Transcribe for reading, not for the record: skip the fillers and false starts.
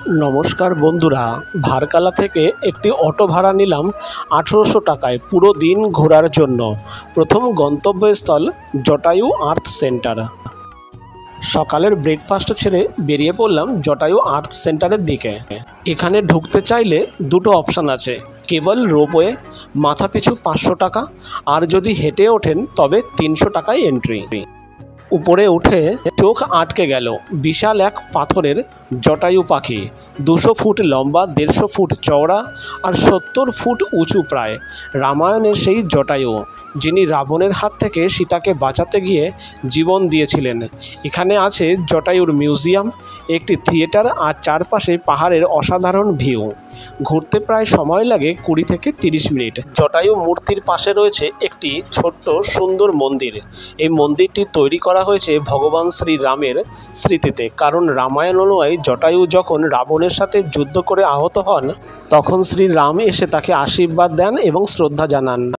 নমস্কার বন্ধুরা, ভারকালা থেকে একটি অটো ভাড়া নিলাম 1800 টাকায় পুরো দিন ঘোরার জন্য। প্রথম গন্তব্যস্থল জটায়ু আর্থ সেন্টার। সকালের ব্রেকফাস্ট ছেড়ে বেরিয়ে পড়লাম জটায়ু আর্থ সেন্টারের দিকে। এখানে ঢুকতে চাইলে দুটো অপশান আছে, কেবল রোপওয়ে, মাথাপিছু 500 টাকা, আর যদি হেঁটে ওঠেন তবে 300 টাকায় এন্ট্রি। উপরে উঠে চোখ আটকে গেল বিশাল এক পাথরের জটায়ু পাখি, 200 ফুট লম্বা, 150 ফুট চওড়া আর 70 ফুট উঁচু প্রায়। রামায়ণের সেই জটায়ু, যিনি রাবণের হাত থেকে সীতাকে বাঁচাতে গিয়ে জীবন দিয়েছিলেন। এখানে আছে জটায়ুর মিউজিয়াম, একটি থিয়েটার আর চারপাশে পাহাড়ের অসাধারণ ভিউ। ঘুরতে প্রায় সময় লাগে 20 থেকে 30 মিনিট। জটায়ু মূর্তির পাশে রয়েছে একটি ছোট্ট সুন্দর মন্দির। এই মন্দিরটি তৈরি করা হয়েছে ভগবান শ্রীরামের স্মৃতিতে, কারণ রামায়ণ অনুযায়ী জটায়ু যখন রাবণের সাথে যুদ্ধ করে আহত হন, তখন শ্রীরাম এসে তাকে আশীর্বাদ দেন এবং শ্রদ্ধা জানান।